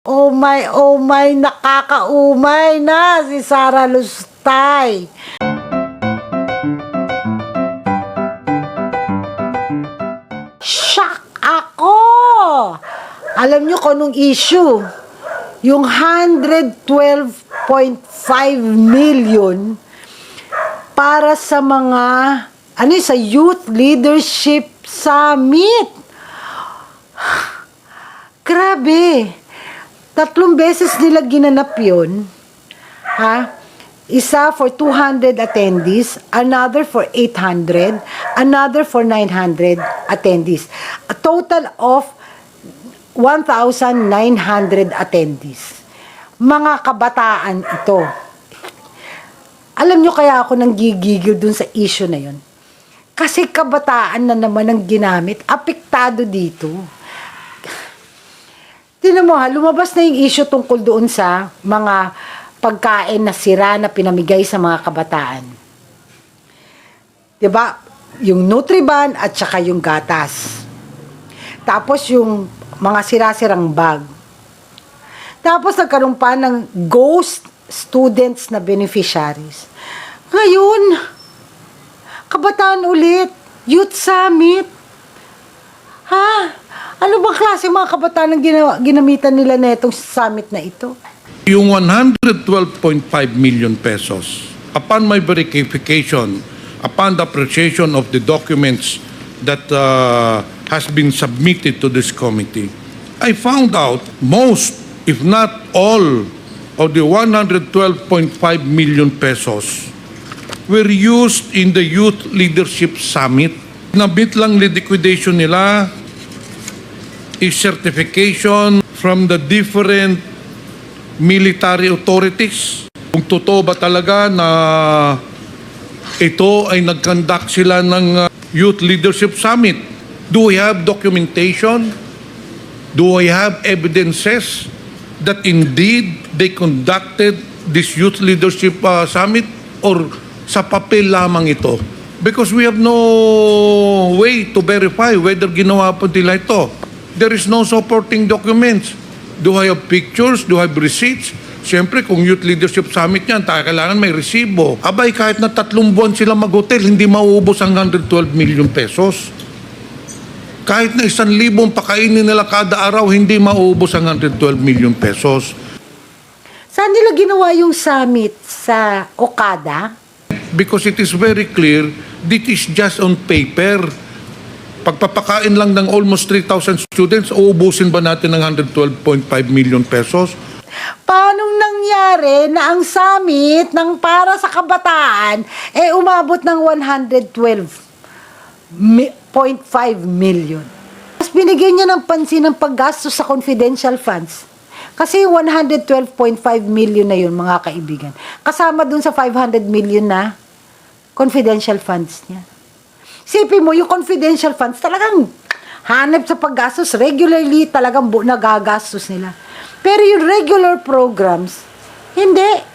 Oh my, nakakaumay na si Sara Lustay. Shock ako! Alam nyo kung anong issue? Yung 112.5 million para sa mga, sa Youth Leadership Summit. Grabe! 3 beses nila ginanap yun. Isa for 200 attendees, another for 800, another for 900 attendees. A total of 1,900 attendees. Mga kabataan ito. Alam nyo kaya ako nang gigigil dun sa issue na yun? Kasi kabataan na naman ang ginamit, apektado dito. Tingnan mo lumabas na yung issue tungkol doon sa mga pagkain na sira na pinamigay sa mga kabataan. 'Di ba? Yung Nutriban at saka yung gatas. Tapos yung mga sira-sirang bag. Tapos nagkaroon pa ng ghost students na beneficiaries. Ngayon, kabataan ulit, Youth Summit. Ano bang klase mga kabataan ang ginamitan nila na itong summit na ito? Yung 112.5 million pesos, upon my verification, upon the appreciation of the documents that has been submitted to this committee, I found out most, if not all, of the 112.5 million pesos were used in the Youth Leadership Summit. Nabit lang liquidation nila is certification from the different military authorities. Kung totoo ba talaga na ito ay nag-conduct sila ng Youth Leadership Summit? Do we have documentation? Do we have evidences that indeed they conducted this Youth Leadership Summit, or sa papel lamang ito? Because we have no way to verify whether ginawa po nila ito. There is no supporting documents. Do I have pictures? Do I have receipts? Siyempre, kung Youth Leadership Summit yan, kailangan may resibo. Abay, kahit na 3 buwan sila mag-hotel, hindi mauubos ang 112 million pesos. Kahit na 1,000 pakainin nila kada araw, hindi mauubos ang 112 million pesos. Saan nila ginawa yung summit? Sa Okada? Because it is very clear, this is just on paper. Pagpapakain lang ng almost 3,000 students, uubusin ba natin ng 112.5 million pesos? Paano nangyari na ang summit ng para sa kabataan umabot ng 112.5 million? Mas binigyan niya ng pansin ng paggastos sa confidential funds. Kasi 112.5 million na yun, mga kaibigan. Kasama dun sa 500 million na confidential funds niya. Sipin mo, yung confidential funds talagang hanap sa paggastos. Regularly talagang nagagastos nila. Pero yung regular programs, hindi.